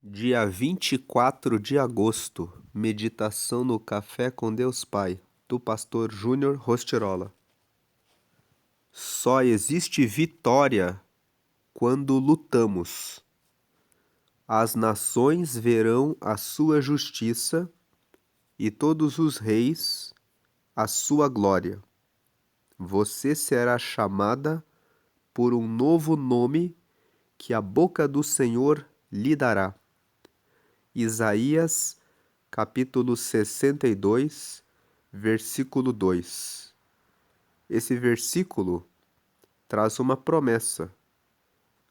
Dia 24 de agosto, meditação no Café com Deus Pai, do pastor Júnior Rostirola. Só existe vitória quando lutamos. As nações verão a sua justiça e todos os reis a sua glória. Você será chamada por um novo nome que a boca do Senhor lhe dará. Isaías, capítulo 62, versículo 2. Esse versículo traz uma promessa.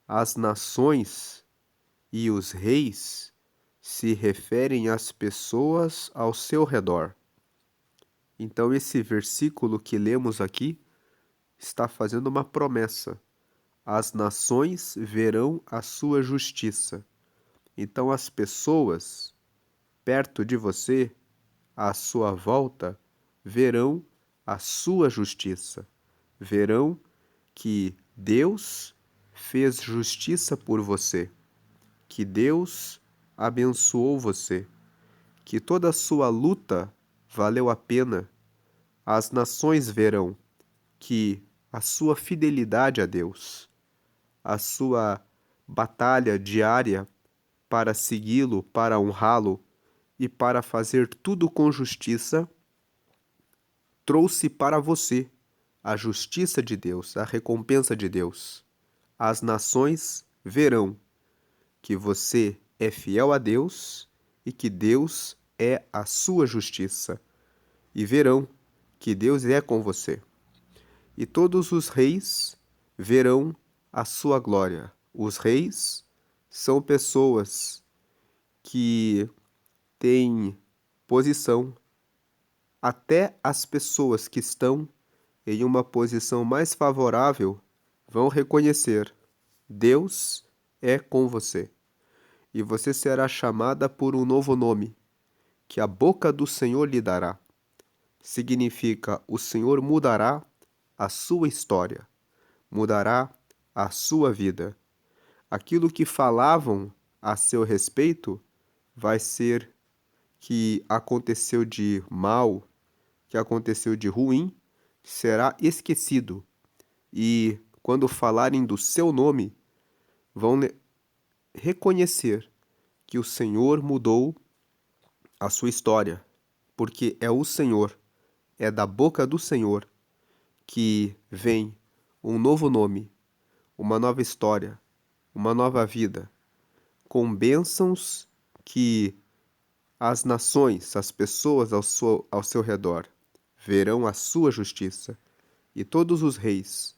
As nações e os reis se referem às pessoas ao seu redor. Então, esse versículo que lemos aqui está fazendo uma promessa. As nações verão a sua justiça. Então, as pessoas perto de você, à sua volta, verão a sua justiça. Verão que Deus fez justiça por você, que Deus abençoou você, que toda a sua luta valeu a pena. As nações verão que a sua fidelidade a Deus, a sua batalha diária para segui-lo, para honrá-lo e para fazer tudo com justiça, trouxe para você a justiça de Deus, a recompensa de Deus. As nações verão que você é fiel a Deus e que Deus é a sua justiça, e verão que Deus é com você. E todos os reis verão a sua glória. Os reis são pessoas que têm posição. Até as pessoas que estão em uma posição mais favorável vão reconhecer: Deus é com você. E você será chamada por um novo nome, que a boca do Senhor lhe dará. Significa: o Senhor mudará a sua história, mudará a sua vida. Aquilo que falavam a seu respeito vai ser que aconteceu de mal, que aconteceu de ruim, será esquecido. E quando falarem do seu nome, vão reconhecer que o Senhor mudou a sua história, porque é o Senhor, é da boca do Senhor que vem um novo nome, uma nova história, uma nova vida, com bênçãos que as nações, as pessoas ao seu redor, verão a sua justiça, e todos os reis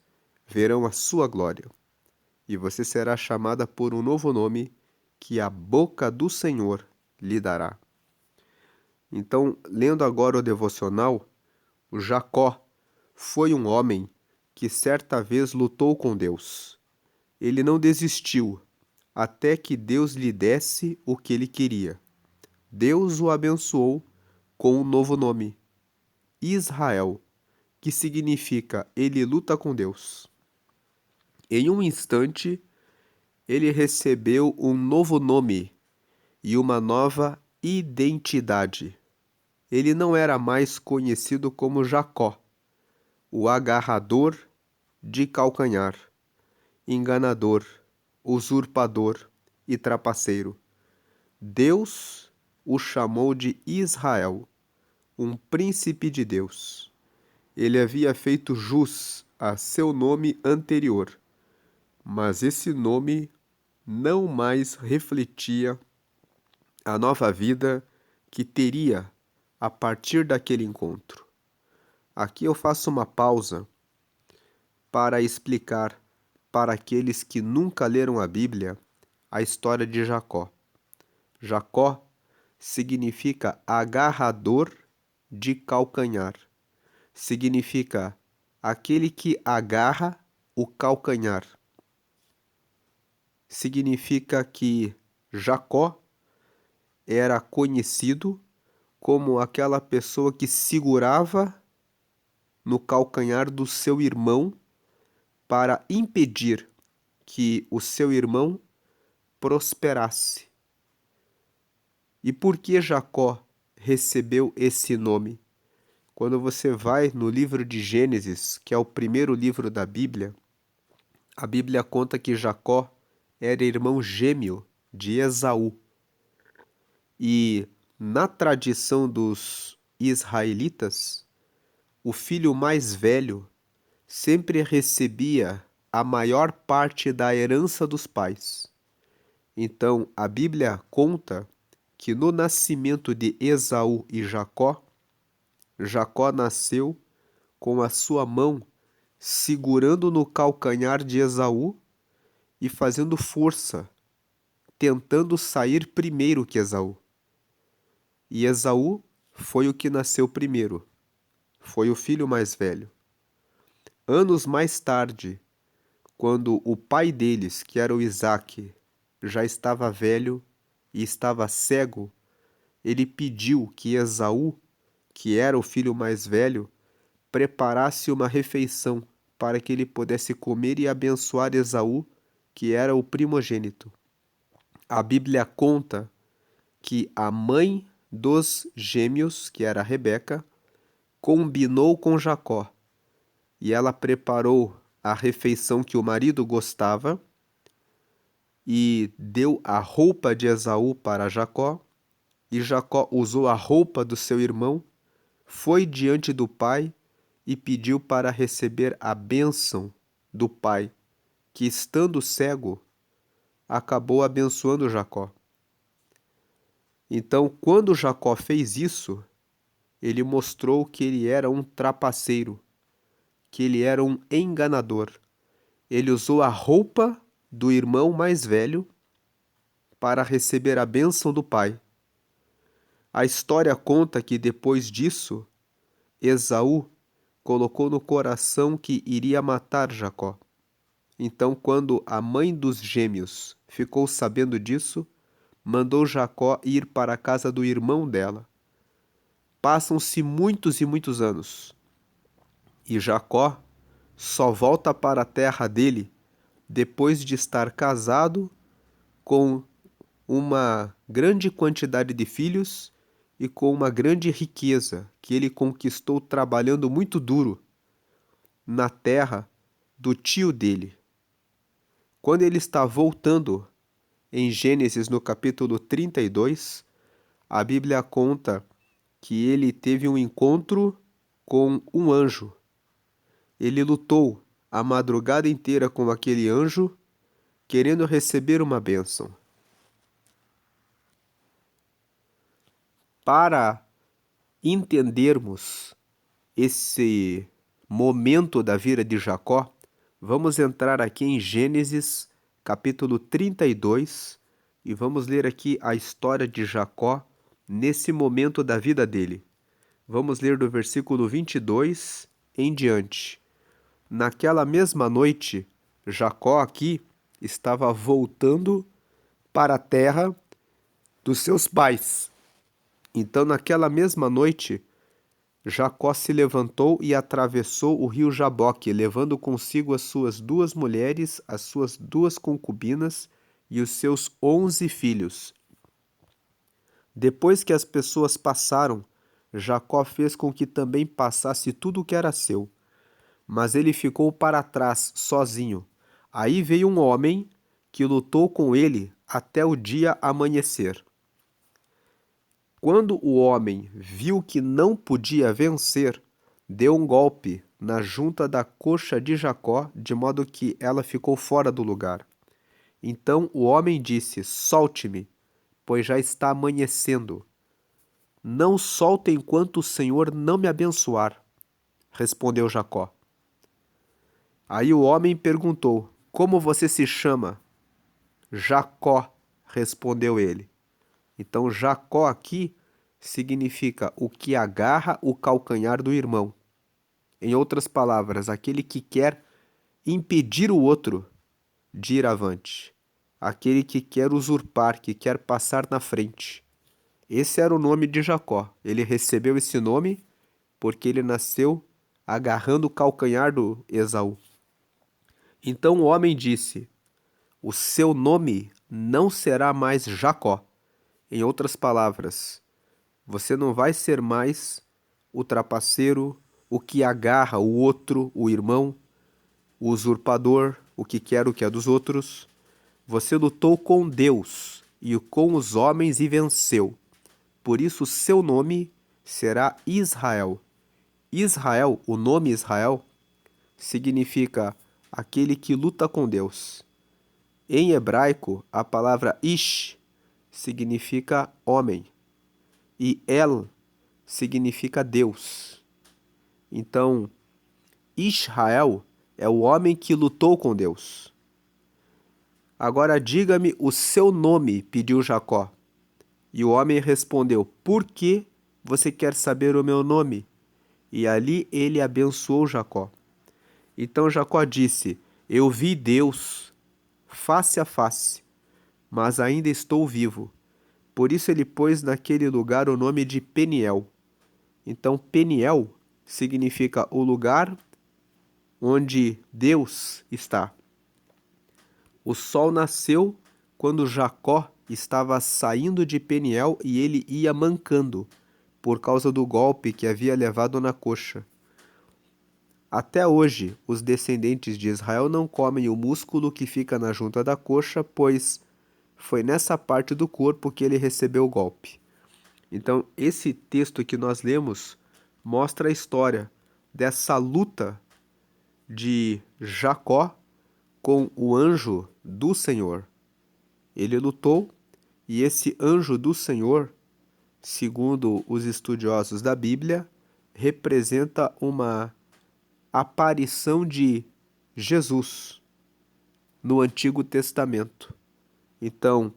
verão a sua glória. E você será chamada por um novo nome que a boca do Senhor lhe dará. Então, lendo agora o devocional, o Jacó foi um homem que certa vez lutou com Deus. Ele não desistiu até que Deus lhe desse o que ele queria. Deus o abençoou com um novo nome, Israel, que significa ele luta com Deus. Em um instante, ele recebeu um novo nome e uma nova identidade. Ele não era mais conhecido como Jacó, o agarrador de calcanhar, enganador, usurpador e trapaceiro. Deus o chamou de Israel, um príncipe de Deus. Ele havia feito jus a seu nome anterior, mas esse nome não mais refletia a nova vida que teria a partir daquele encontro. Aqui eu faço uma pausa para explicar para aqueles que nunca leram a Bíblia a história de Jacó. Jacó significa agarrador de calcanhar. Significa aquele que agarra o calcanhar. Significa que Jacó era conhecido como aquela pessoa que segurava no calcanhar do seu irmão para impedir que o seu irmão prosperasse, E por que Jacó recebeu esse nome? Quando você vai no livro de Gênesis, que é o primeiro livro da Bíblia, a Bíblia conta que Jacó era irmão gêmeo de Esaú. E na tradição dos israelitas, o filho mais velho sempre recebia a maior parte da herança dos pais. Então, a Bíblia conta que no nascimento de Esaú e Jacó, Jacó nasceu com a sua mão segurando no calcanhar de Esaú e fazendo força, tentando sair primeiro que Esaú. E Esaú foi o que nasceu primeiro, foi o filho mais velho. Anos mais tarde, quando o pai deles, que era o Isaque, já estava velho e estava cego, ele pediu que Esaú, que era o filho mais velho, preparasse uma refeição para que ele pudesse comer e abençoar Esaú, que era o primogênito. A Bíblia conta que a mãe dos gêmeos, que era Rebeca, combinou com Jacó e ela preparou a refeição que o marido gostava e deu a roupa de Esaú para Jacó, e Jacó usou a roupa do seu irmão, foi diante do pai e pediu para receber a bênção do pai, que estando cego, acabou abençoando Jacó. Então, quando Jacó fez isso, ele mostrou que ele era um trapaceiro, que ele era um enganador. Ele usou a roupa do irmão mais velho para receber a bênção do pai. A história conta que depois disso, Esaú colocou no coração que iria matar Jacó. Então, quando a mãe dos gêmeos ficou sabendo disso, mandou Jacó ir para a casa do irmão dela. Passam-se muitos e muitos anos, e Jacó só volta para a terra dele depois de estar casado com uma grande quantidade de filhos e com uma grande riqueza que ele conquistou trabalhando muito duro na terra do tio dele. Quando ele está voltando em Gênesis no capítulo 32, a Bíblia conta que ele teve um encontro com um anjo. Ele lutou a madrugada inteira com aquele anjo, querendo receber uma bênção. Para entendermos esse momento da vida de Jacó, vamos entrar aqui em Gênesis, capítulo 32, e vamos ler aqui a história de Jacó nesse momento da vida dele. Vamos ler do versículo 22 em diante. Naquela mesma noite, Jacó aqui estava voltando para a terra dos seus pais. Então, naquela mesma noite, Jacó se levantou e atravessou o rio Jaboque, levando consigo as suas 2 mulheres, as suas 2 concubinas e os seus 11 filhos. Depois que as pessoas passaram, Jacó fez com que também passasse tudo o que era seu. Mas ele ficou para trás, sozinho. Aí veio um homem que lutou com ele até o dia amanhecer. Quando o homem viu que não podia vencer, deu um golpe na junta da coxa de Jacó, de modo que ela ficou fora do lugar. Então o homem disse: Solte-me, pois já está amanhecendo. Não solte enquanto o Senhor não me abençoar, respondeu Jacó. Aí o homem perguntou: Como você se chama? Jacó, respondeu ele. Então, Jacó aqui significa o que agarra o calcanhar do irmão. Em outras palavras, aquele que quer impedir o outro de ir avante. Aquele que quer usurpar, que quer passar na frente. Esse era o nome de Jacó. Ele recebeu esse nome porque ele nasceu agarrando o calcanhar do Esaú. Então o homem disse: O seu nome não será mais Jacó, Em outras palavras, você não vai ser mais o trapaceiro, o que agarra o outro, o irmão, o usurpador, o que quer o que é dos outros. Você lutou com Deus e com os homens e venceu. Por isso, seu nome será Israel. Israel, o nome Israel, significa aquele que luta com Deus. Em hebraico, a palavra ish significa homem e El significa Deus. Então, Israel é o homem que lutou com Deus. Agora diga-me o seu nome, pediu Jacó. E o homem respondeu: Por que você quer saber o meu nome? E ali ele abençoou Jacó. Então Jacó disse: Eu vi Deus face a face, mas ainda estou vivo. Por isso ele pôs naquele lugar o nome de Peniel. Então Peniel significa o lugar onde Deus está. O sol nasceu quando Jacó estava saindo de Peniel e ele ia mancando, por causa do golpe que havia levado na coxa. Até hoje, os descendentes de Israel não comem o músculo que fica na junta da coxa, pois foi nessa parte do corpo que ele recebeu o golpe. Então, esse texto que nós lemos mostra a história dessa luta de Jacó com o anjo do Senhor. Ele lutou e esse anjo do Senhor, segundo os estudiosos da Bíblia, representa uma aparição de Jesus no Antigo Testamento. Então,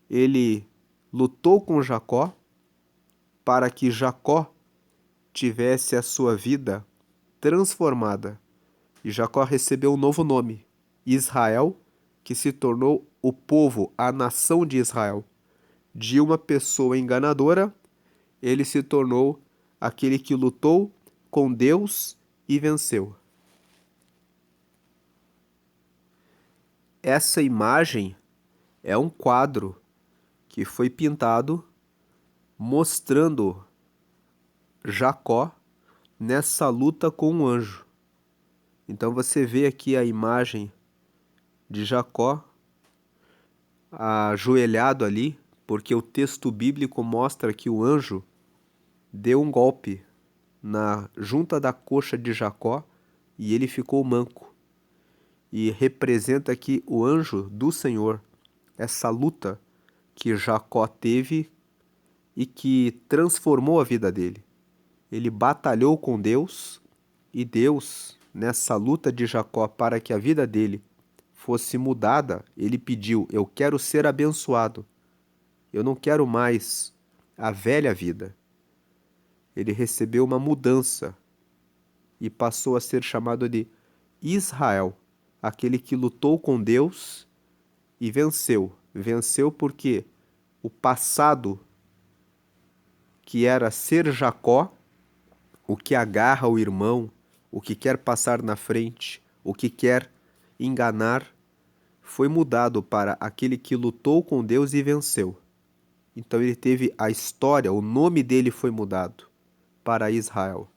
ele lutou com Jacó para que Jacó tivesse a sua vida transformada. E Jacó recebeu um novo nome, Israel, que se tornou o povo, a nação de Israel. De uma pessoa enganadora, ele se tornou aquele que lutou com Deus e venceu. Essa imagem é um quadro que foi pintado mostrando Jacó nessa luta com o anjo. Então você vê aqui a imagem de Jacó ajoelhado ali, porque o texto bíblico mostra que o anjo deu um golpe na junta da coxa de Jacó e ele ficou manco. E representa aqui o anjo do Senhor, essa luta que Jacó teve e que transformou a vida dele. Ele batalhou com Deus e Deus, nessa luta de Jacó para que a vida dele fosse mudada, ele pediu: Eu quero ser abençoado. Eu não quero mais a velha vida. Ele recebeu uma mudança e passou a ser chamado de Israel, aquele que lutou com Deus e venceu. Venceu porque o passado, que era ser Jacó, o que agarra o irmão, o que quer passar na frente, o que quer enganar, foi mudado para aquele que lutou com Deus e venceu. Então ele teve a história, o nome dele foi mudado para Israel.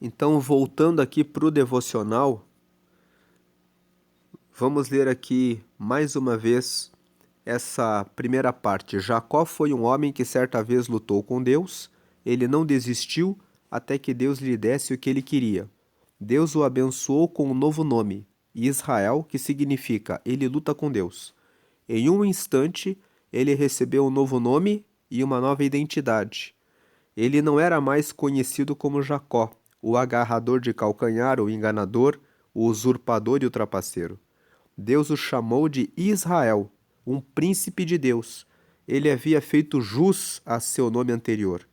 Então, voltando aqui para o devocional, vamos ler aqui mais uma vez essa primeira parte. Jacó foi um homem que certa vez lutou com Deus, ele não desistiu até que Deus lhe desse o que ele queria. Deus o abençoou com um novo nome, Israel, que significa ele luta com Deus. Em um instante, ele recebeu um novo nome e uma nova identidade. Ele não era mais conhecido como Jacó, o agarrador de calcanhar, o enganador, o usurpador e o trapaceiro. Deus o chamou de Israel, um príncipe de Deus. Ele havia feito jus a seu nome anterior.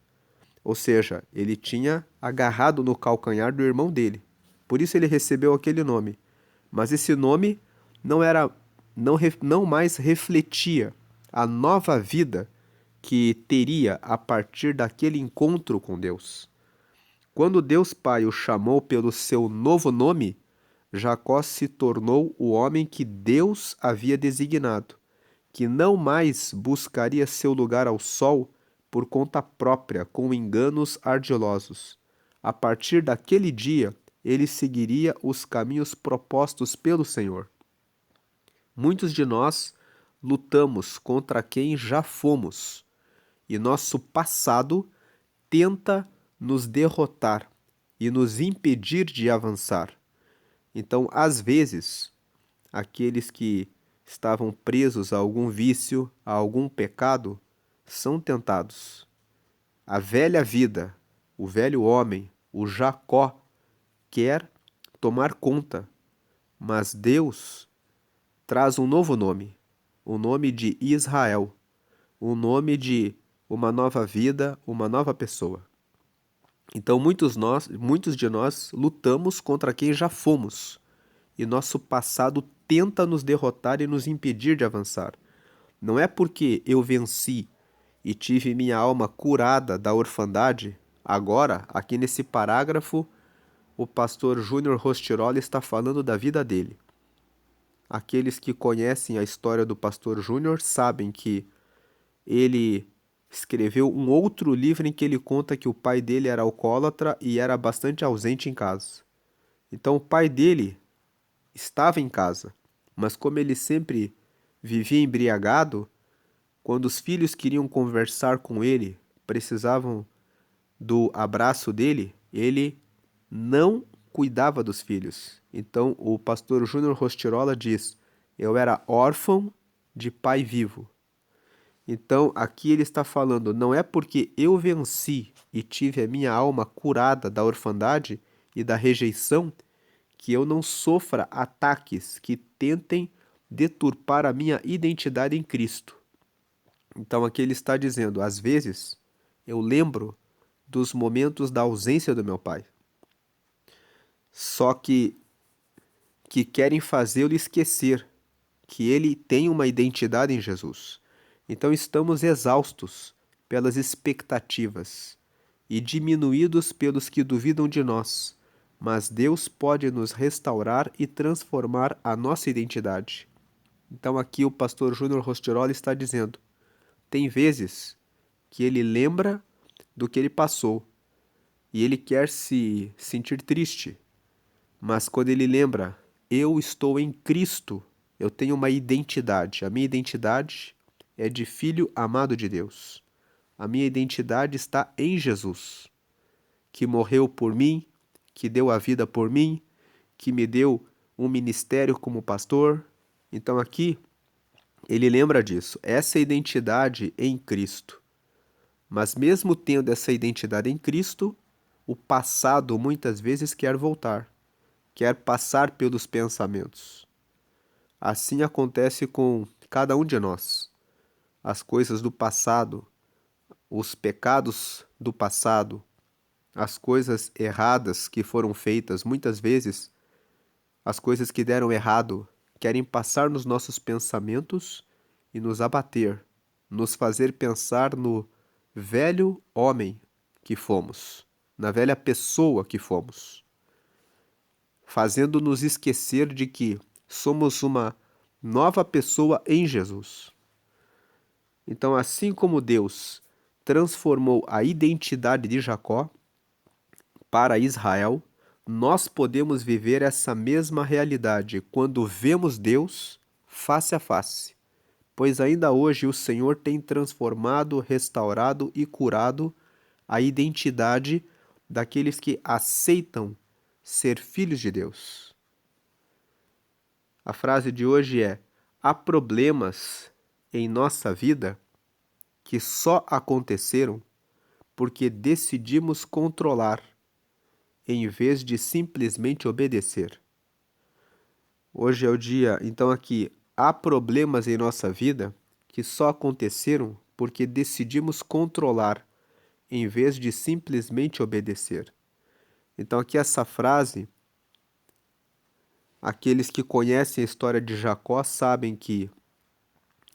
Ou seja, ele tinha agarrado no calcanhar do irmão dele. Por isso ele recebeu aquele nome. Mas esse nome não mais refletia a nova vida que teria a partir daquele encontro com Deus. Quando Deus Pai o chamou pelo seu novo nome, Jacó se tornou o homem que Deus havia designado, que não mais buscaria seu lugar ao sol por conta própria, com enganos ardilosos. A partir daquele dia, ele seguiria os caminhos propostos pelo Senhor. Muitos de nós lutamos contra quem já fomos, e nosso passado tenta nos derrotar e nos impedir de avançar. Então, às vezes, aqueles que estavam presos a algum vício, a algum pecado, são tentados. A velha vida, o velho homem, o Jacó, quer tomar conta, mas Deus traz um novo nome, o nome de Israel, o nome de uma nova vida, uma nova pessoa. Então, muitos de nós lutamos contra quem já fomos, e nosso passado tenta nos derrotar e nos impedir de avançar. Não é porque eu venci e tive minha alma curada da orfandade. Agora, aqui nesse parágrafo, o pastor Júnior Rostirola está falando da vida dele. Aqueles que conhecem a história do pastor Júnior sabem que ele escreveu um outro livro em que ele conta que o pai dele era alcoólatra e era bastante ausente em casa. Então o pai dele estava em casa, mas como ele sempre vivia embriagado, quando os filhos queriam conversar com ele, precisavam do abraço dele, ele não cuidava dos filhos. Então o pastor Júnior Rostirola diz: eu era órfão de pai vivo. Então, aqui ele está falando, não é porque eu venci e tive a minha alma curada da orfandade e da rejeição que eu não sofra ataques que tentem deturpar a minha identidade em Cristo. Então, aqui ele está dizendo, às vezes, eu lembro dos momentos da ausência do meu pai. Só que querem fazê-lo esquecer que ele tem uma identidade em Jesus. Então estamos exaustos pelas expectativas e diminuídos pelos que duvidam de nós, mas Deus pode nos restaurar e transformar a nossa identidade. Então aqui o pastor Júnior Rostirola está dizendo, tem vezes que ele lembra do que ele passou e ele quer se sentir triste, mas quando ele lembra, eu estou em Cristo, eu tenho uma identidade, a minha identidade é de filho amado de Deus. A minha identidade está em Jesus, que morreu por mim, que deu a vida por mim, que me deu um ministério como pastor. Então aqui ele lembra disso, essa identidade em Cristo. Mas mesmo tendo essa identidade em Cristo, o passado muitas vezes quer voltar, quer passar pelos pensamentos. Assim acontece com cada um de nós. As coisas do passado, os pecados do passado, as coisas erradas que foram feitas, muitas vezes, as coisas que deram errado, querem passar nos nossos pensamentos e nos abater, nos fazer pensar no velho homem que fomos, na velha pessoa que fomos, fazendo-nos esquecer de que somos uma nova pessoa em Jesus. Então, assim como Deus transformou a identidade de Jacó para Israel, nós podemos viver essa mesma realidade quando vemos Deus face a face, pois ainda hoje o Senhor tem transformado, restaurado e curado a identidade daqueles que aceitam ser filhos de Deus. A frase de hoje é: há problemas em nossa vida que só aconteceram porque decidimos controlar, em vez de simplesmente obedecer. Hoje é o dia, então aqui, há problemas em nossa vida que só aconteceram porque decidimos controlar, em vez de simplesmente obedecer. Então aqui essa frase, aqueles que conhecem a história de Jacó sabem que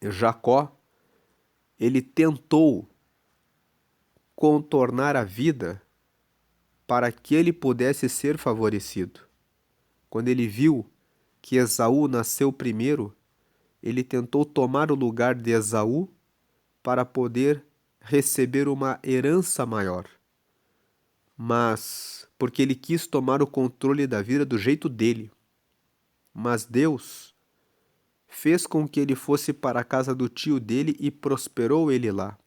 Jacó, ele tentou contornar a vida para que ele pudesse ser favorecido. Quando ele viu que Esaú nasceu primeiro, ele tentou tomar o lugar de Esaú para poder receber uma herança maior. Mas porque ele quis tomar o controle da vida do jeito dele. Mas Deus fez com que ele fosse para a casa do tio dele e prosperou ele lá.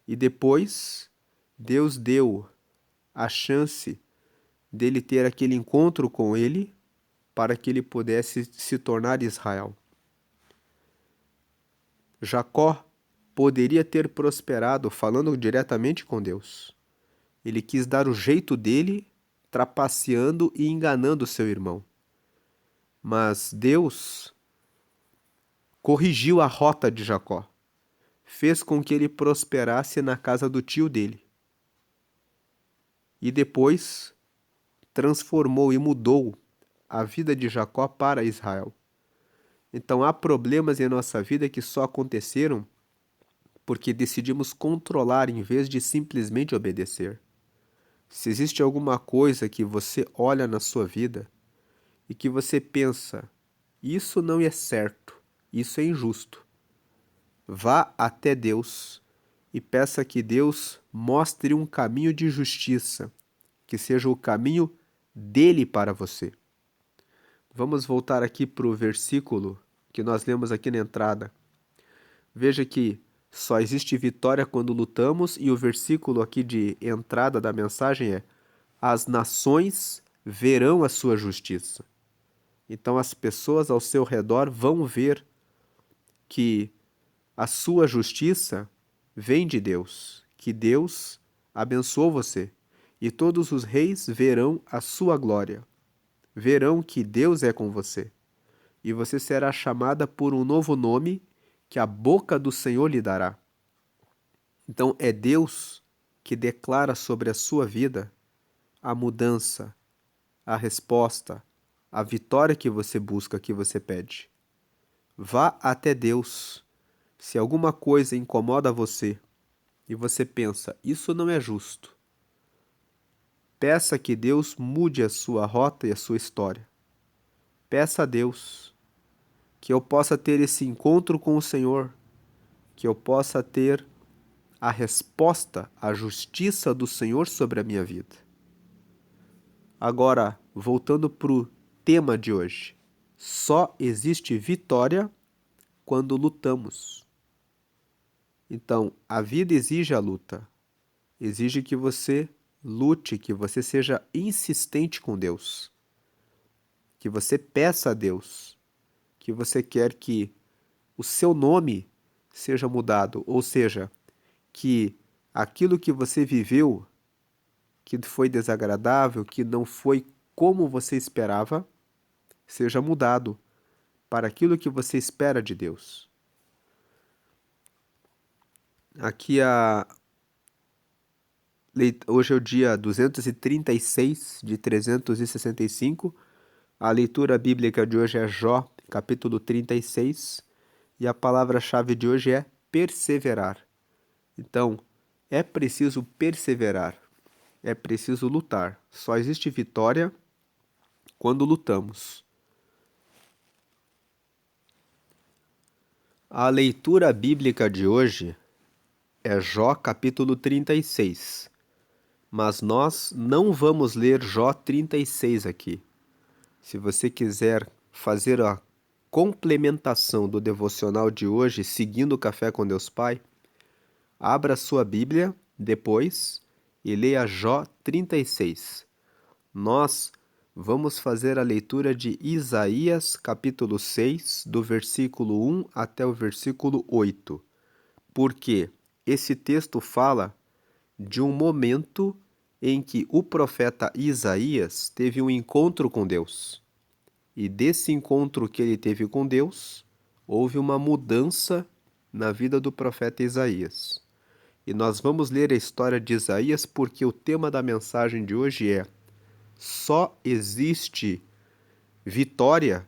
E depois, Deus deu a chance dele ter aquele encontro com ele para que ele pudesse se tornar Israel. Jacó poderia ter prosperado falando diretamente com Deus. Ele quis dar o jeito dele, trapaceando e enganando seu irmão. Mas Deus corrigiu a rota de Jacó, fez com que ele prosperasse na casa do tio dele. E depois transformou e mudou a vida de Jacó para Israel. Então há problemas em nossa vida que só aconteceram porque decidimos controlar em vez de simplesmente obedecer. Se existe alguma coisa que você olha na sua vida e que você pensa, isso não é certo, isso é injusto, vá até Deus e peça que Deus mostre um caminho de justiça, que seja o caminho dele para você. Vamos voltar aqui para o versículo que nós lemos aqui na entrada. Veja que só existe vitória quando lutamos, e o versículo aqui de entrada da mensagem é: as nações verão a sua justiça. Então as pessoas ao seu redor vão ver que a sua justiça vem de Deus, que Deus abençoou você, e todos os reis verão a sua glória. Verão que Deus é com você, e você será chamada por um novo nome que a boca do Senhor lhe dará. Então é Deus que declara sobre a sua vida a mudança, a resposta, a vitória que você busca, que você pede. Vá até Deus. Se alguma coisa incomoda você e você pensa, isso não é justo, peça que Deus mude a sua rota e a sua história. Peça a Deus que eu possa ter esse encontro com o Senhor, que eu possa ter a resposta, a justiça do Senhor sobre a minha vida. Agora, voltando para o tema de hoje. Só existe vitória quando lutamos. Então, a vida exige a luta. Exige que você lute, que você seja insistente com Deus. Que você peça a Deus que você quer que o seu nome seja mudado, ou seja, que aquilo que você viveu, que foi desagradável, que não foi como você esperava, seja mudado para aquilo que você espera de Deus. Aqui hoje é o dia 236 de 365. A leitura bíblica de hoje é Jó, capítulo 36, e a palavra-chave de hoje é perseverar. Então, é preciso perseverar, é preciso lutar. Só existe vitória quando lutamos. A leitura bíblica de hoje é Jó capítulo 36, mas nós não vamos ler Jó 36 aqui. Se você quiser fazer a complementação do devocional de hoje, seguindo o Café com Deus Pai, abra sua Bíblia depois e leia Jó 36. Nós vamos fazer a leitura de Isaías capítulo 6, do versículo 1 até o versículo 8, porque esse texto fala de um momento em que o profeta Isaías teve um encontro com Deus. E desse encontro que ele teve com Deus, houve uma mudança na vida do profeta Isaías. E nós vamos ler a história de Isaías porque o tema da mensagem de hoje é: só existe vitória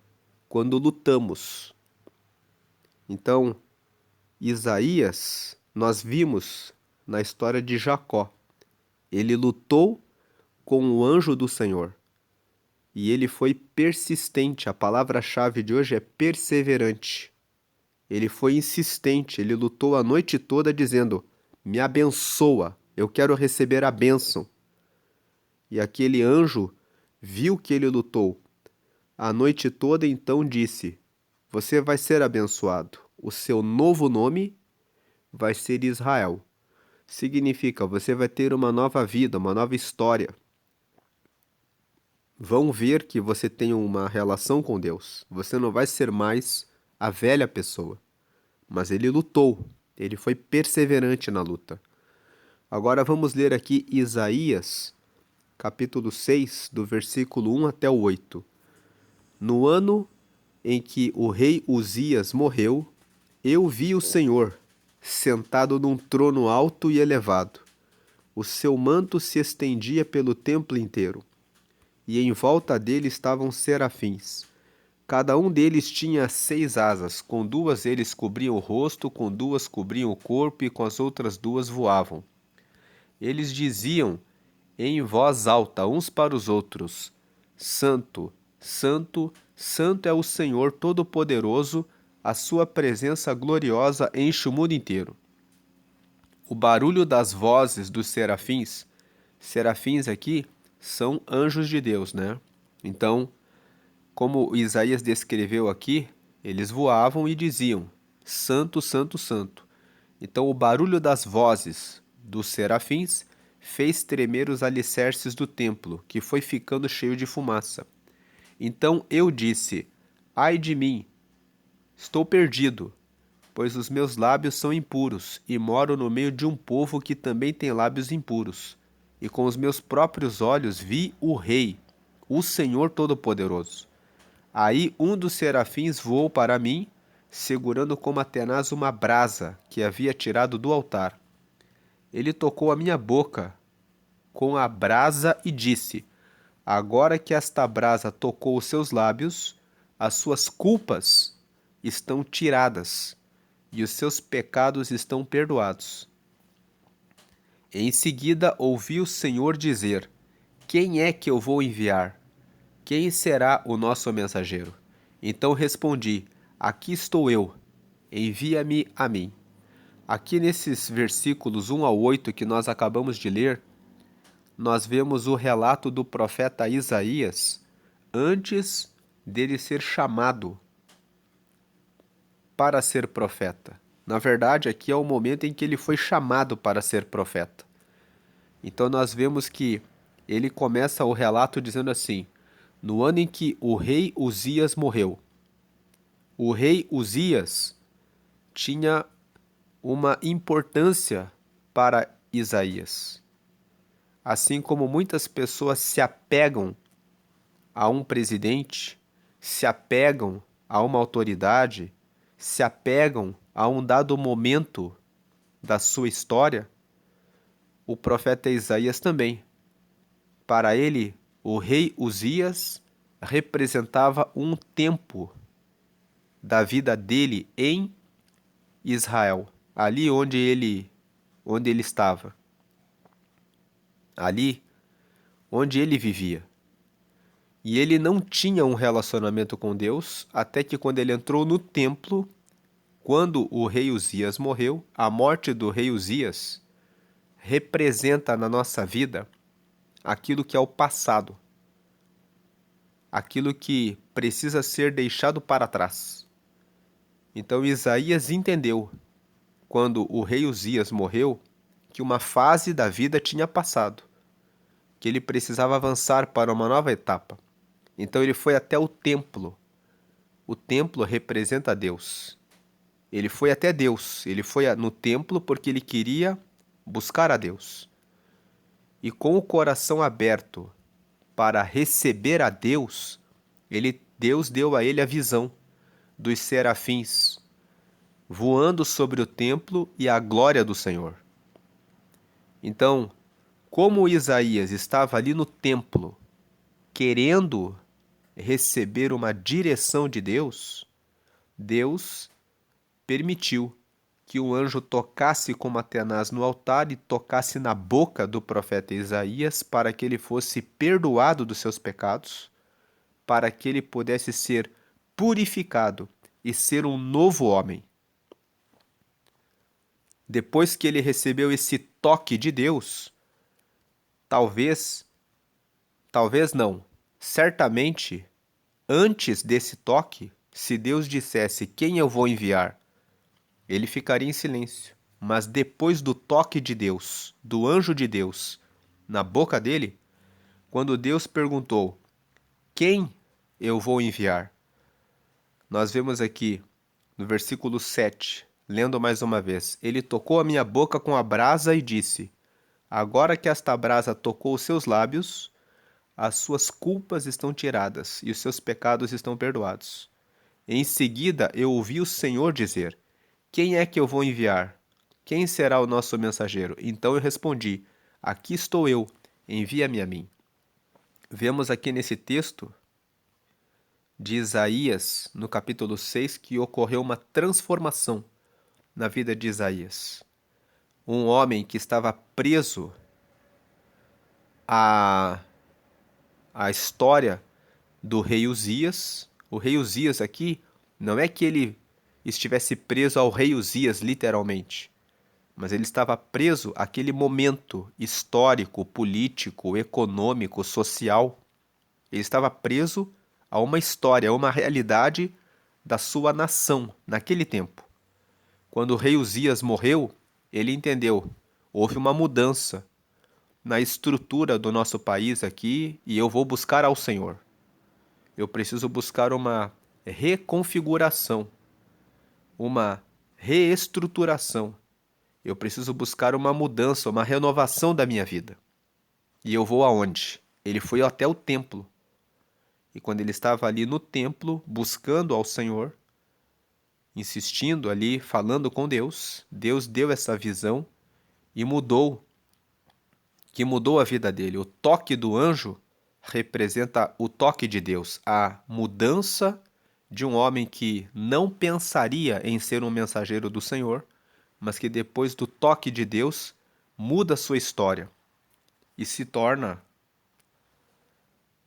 quando lutamos. Então, Isaías, nós vimos na história de Jacó. Ele lutou com o anjo do Senhor. e ele foi persistente. A palavra-chave de hoje é perseverante. Ele foi insistente, ele lutou a noite toda dizendo: me abençoa, eu quero receber a bênção. E aquele anjo viu que ele lutou a noite toda, então disse: você vai ser abençoado. O seu novo nome vai ser Israel. Significa, você vai ter uma nova vida, uma nova história. Vão ver que você tem uma relação com Deus. Você não vai ser mais a velha pessoa. Mas ele lutou, ele foi perseverante na luta. Agora vamos ler aqui Isaías, capítulo 6, do versículo 1 até o 8. No ano em que o rei Uzias morreu, eu vi o Senhor sentado num trono alto e elevado. O seu manto se estendia pelo templo inteiro, e em volta dele estavam serafins. Cada um deles tinha 6 asas, com 2 eles cobriam o rosto, com 2 cobriam o corpo e com as outras 2 voavam. Eles diziam em voz alta uns para os outros: Santo, Santo, Santo é o Senhor Todo-Poderoso, a sua presença gloriosa enche o mundo inteiro. O barulho das vozes dos serafins aqui são anjos de Deus, né? Então, como Isaías descreveu aqui, eles voavam e diziam: Santo, Santo, Santo. Então, o barulho das vozes dos serafins fez tremer os alicerces do templo, que foi ficando cheio de fumaça. Então eu disse: ai de mim, estou perdido, pois os meus lábios são impuros e moro no meio de um povo que também tem lábios impuros. E com os meus próprios olhos vi o Rei, o Senhor Todo-Poderoso. Aí um dos serafins voou para mim, segurando como tenaz uma brasa que havia tirado do altar. Ele tocou a minha boca com a brasa e disse: agora que esta brasa tocou os seus lábios, as suas culpas estão tiradas e os seus pecados estão perdoados. Em seguida ouvi o Senhor dizer: quem é que eu vou enviar? Quem será o nosso mensageiro? Então respondi: aqui estou eu, envia-me a mim. Aqui nesses versículos 1 ao 8 que nós acabamos de ler, nós vemos o relato do profeta Isaías antes dele ser chamado para ser profeta. Na verdade, aqui é o momento em que ele foi chamado para ser profeta. Então nós vemos que ele começa o relato dizendo assim: no ano em que o rei Uzias morreu. O rei Uzias tinha uma importância para Isaías. Assim como muitas pessoas se apegam a um presidente, se apegam a uma autoridade, se apegam a um dado momento da sua história, o profeta Isaías também. Para ele, o rei Uzias representava um tempo da vida dele em Israel, ali onde ele estava, ali onde ele vivia. E ele não tinha um relacionamento com Deus, até que quando ele entrou no templo, quando o rei Uzias morreu, a morte do rei Uzias representa na nossa vida aquilo que é o passado, aquilo que precisa ser deixado para trás. Então Isaías entendeu, quando o rei Uzias morreu, que uma fase da vida tinha passado, que ele precisava avançar para uma nova etapa. Então ele foi até o templo. O templo representa Deus. Ele foi até Deus. Ele foi no templo porque ele queria buscar a Deus. E com o coração aberto para receber a Deus, Deus deu a ele a visão dos serafins voando sobre o templo e a glória do Senhor. Então, como Isaías estava ali no templo, querendo receber uma direção de Deus, Deus permitiu que o anjo tocasse como Atenas no altar e tocasse na boca do profeta Isaías para que ele fosse perdoado dos seus pecados para que ele pudesse ser purificado e ser um novo homem. Depois que ele recebeu esse toque de Deus, talvez não, certamente, antes desse toque, se Deus dissesse quem eu vou enviar, ele ficaria em silêncio. Mas depois do toque de Deus, do anjo de Deus, na boca dele, quando Deus perguntou: quem eu vou enviar? Nós vemos aqui no versículo 7, lendo mais uma vez: ele tocou a minha boca com a brasa e disse: agora que esta brasa tocou os seus lábios, as suas culpas estão tiradas e os seus pecados estão perdoados. Em seguida, eu ouvi o Senhor dizer: quem é que eu vou enviar? Quem será o nosso mensageiro? Então eu respondi: aqui estou eu, envia-me a mim. Vemos aqui nesse texto de Isaías, no capítulo 6, que ocorreu uma transformação na vida de Isaías. Um homem que estava preso à história do rei Uzias. O rei Uzias aqui não é que ele estivesse preso ao rei Uzias, literalmente, mas ele estava preso àquele momento histórico, político, econômico, social. Ele estava preso a uma história, a uma realidade da sua nação naquele tempo. Quando o rei Uzias morreu, ele entendeu, houve uma mudança na estrutura do nosso país aqui e eu vou buscar ao Senhor. Eu preciso buscar uma reconfiguração, uma reestruturação. Eu preciso buscar uma mudança, uma renovação da minha vida. E eu vou aonde? Ele foi até o templo. E quando ele estava ali no templo, buscando ao Senhor, insistindo ali, falando com Deus, Deus deu essa visão e mudou a vida dele. O toque do anjo representa o toque de Deus, a mudança de um homem que não pensaria em ser um mensageiro do Senhor, mas que depois do toque de Deus muda sua história e se torna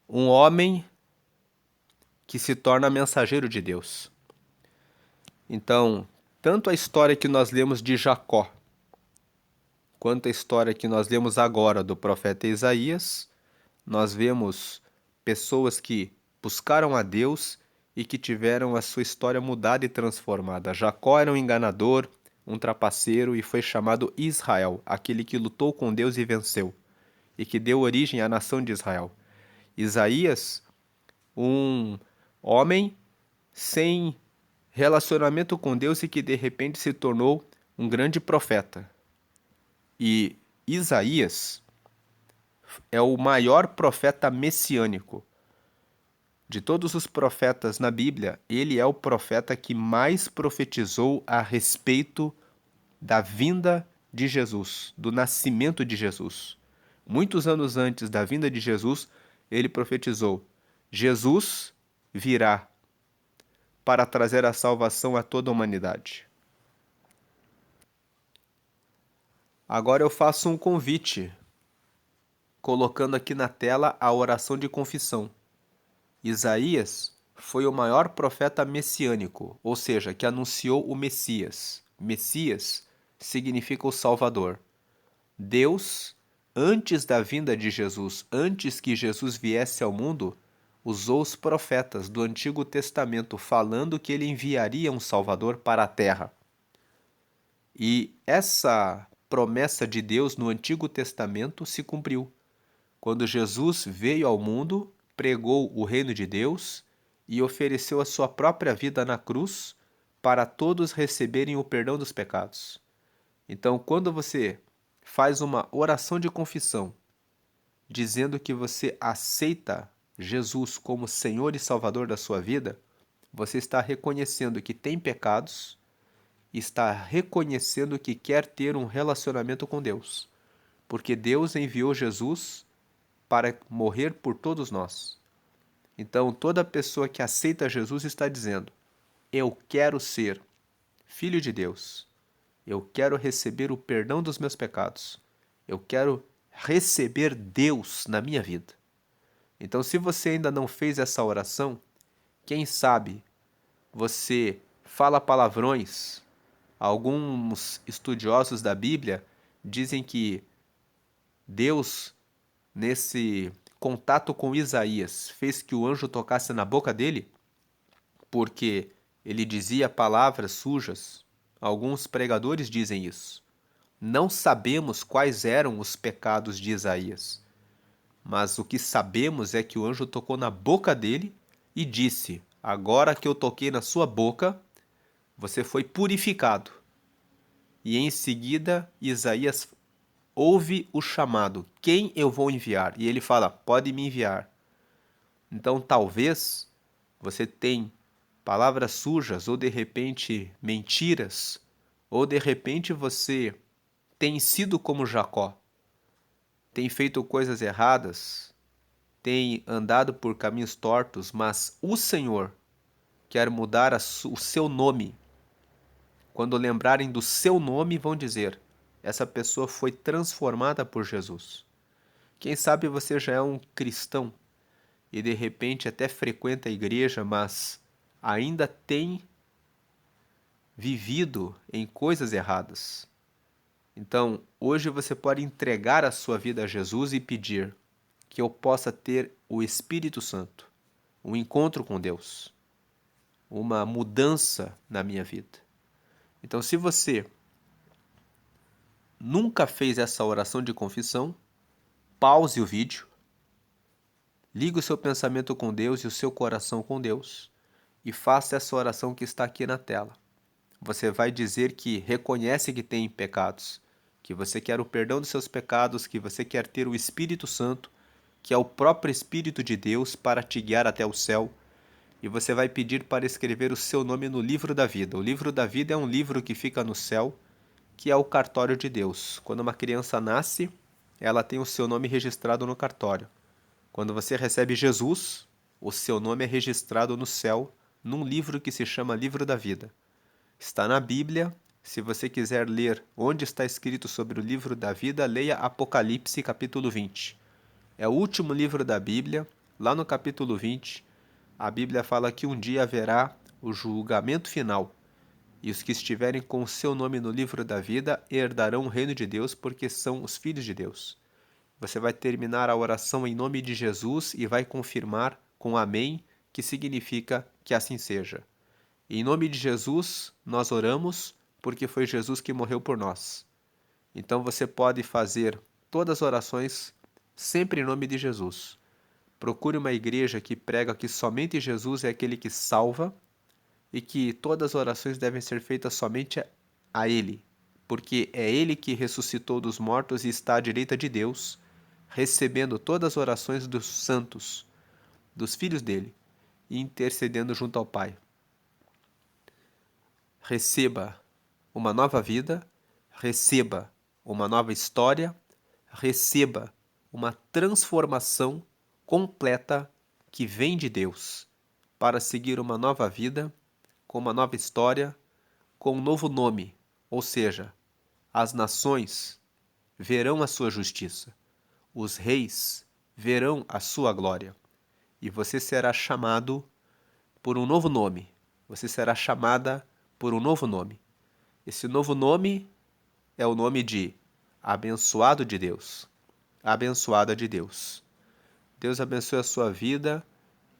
um homem que se torna mensageiro de Deus. Então, tanto a história que nós lemos de Jacó, quanto a história que nós lemos agora do profeta Isaías, nós vemos pessoas que buscaram a Deus e que tiveram a sua história mudada e transformada. Jacó era um enganador, um trapaceiro e foi chamado Israel, aquele que lutou com Deus e venceu, e que deu origem à nação de Israel. Isaías, um homem sem relacionamento com Deus e que de repente se tornou um grande profeta. E Isaías é o maior profeta messiânico. De todos os profetas na Bíblia, ele é o profeta que mais profetizou a respeito da vinda de Jesus, do nascimento de Jesus. Muitos anos antes da vinda de Jesus, ele profetizou: Jesus virá para trazer a salvação a toda a humanidade. Agora eu faço um convite, colocando aqui na tela a oração de confissão. Isaías foi o maior profeta messiânico, ou seja, que anunciou o Messias. Messias significa o Salvador. Deus, antes da vinda de Jesus, antes que Jesus viesse ao mundo, usou os profetas do Antigo Testamento falando que ele enviaria um Salvador para a terra. E essa promessa de Deus no Antigo Testamento se cumpriu. Quando Jesus veio ao mundo, pregou o reino de Deus e ofereceu a sua própria vida na cruz para todos receberem o perdão dos pecados. Então, quando você faz uma oração de confissão, dizendo que você aceita Jesus como Senhor e Salvador da sua vida, você está reconhecendo que tem pecados, está reconhecendo que quer ter um relacionamento com Deus, porque Deus enviou Jesus para morrer por todos nós. Então, toda pessoa que aceita Jesus está dizendo: eu quero ser filho de Deus. Eu quero receber o perdão dos meus pecados. Eu quero receber Deus na minha vida. Então, se você ainda não fez essa oração, quem sabe você fala palavrões. Alguns estudiosos da Bíblia dizem que Deus, nesse contato com Isaías, fez que o anjo tocasse na boca dele, porque ele dizia palavras sujas. Alguns pregadores dizem isso. Não sabemos quais eram os pecados de Isaías, mas o que sabemos é que o anjo tocou na boca dele e disse: Agora que eu toquei na sua boca, você foi purificado. E em seguida, Isaías ouve o chamado: Quem eu vou enviar? E ele fala: Pode me enviar. Então, talvez você tenha palavras sujas, ou de repente mentiras, ou de repente você tem sido como Jacó, tem feito coisas erradas, tem andado por caminhos tortos, mas o Senhor quer mudar o seu nome. Quando lembrarem do seu nome, vão dizer: essa pessoa foi transformada por Jesus. Quem sabe você já é um cristão e de repente até frequenta a igreja, mas ainda tem vivido em coisas erradas. Então, hoje você pode entregar a sua vida a Jesus e pedir que eu possa ter o Espírito Santo, um encontro com Deus, uma mudança na minha vida. Então, se você nunca fez essa oração de confissão, pause o vídeo, ligue o seu pensamento com Deus e o seu coração com Deus e faça essa oração que está aqui na tela. Você vai dizer que reconhece que tem pecados, que você quer o perdão dos seus pecados, que você quer ter o Espírito Santo, que é o próprio Espírito de Deus para te guiar até o céu, e você vai pedir para escrever o seu nome no livro da vida. O livro da vida é um livro que fica no céu, que é o cartório de Deus. Quando uma criança nasce, ela tem o seu nome registrado no cartório. Quando você recebe Jesus, o seu nome é registrado no céu, num livro que se chama Livro da Vida. Está na Bíblia. Se você quiser ler onde está escrito sobre o livro da vida, leia Apocalipse, capítulo 20. É o último livro da Bíblia. Lá no capítulo 20, a Bíblia fala que um dia haverá o julgamento final. E os que estiverem com o seu nome no livro da vida herdarão o reino de Deus, porque são os filhos de Deus. Você vai terminar a oração em nome de Jesus e vai confirmar com amém, que significa que assim seja. Em nome de Jesus, nós oramos, porque foi Jesus que morreu por nós. Então você pode fazer todas as orações sempre em nome de Jesus. Procure uma igreja que prega que somente Jesus é aquele que salva e que todas as orações devem ser feitas somente a Ele, porque é Ele que ressuscitou dos mortos e está à direita de Deus, recebendo todas as orações dos santos, dos filhos dele, e intercedendo junto ao Pai. Receba uma nova vida, receba uma nova história, receba uma transformação completa que vem de Deus para seguir uma nova vida, com uma nova história, com um novo nome, ou seja, as nações verão a sua justiça, os reis verão a sua glória, e você será chamado por um novo nome, você será chamada por um novo nome. Esse novo nome é o nome de abençoado de Deus, abençoada de Deus. Deus abençoe a sua vida.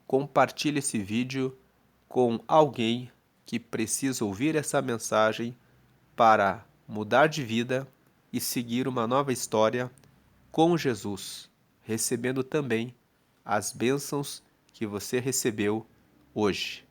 Compartilhe esse vídeo com alguém que precisa ouvir essa mensagem para mudar de vida e seguir uma nova história com Jesus, recebendo também as bênçãos que você recebeu hoje.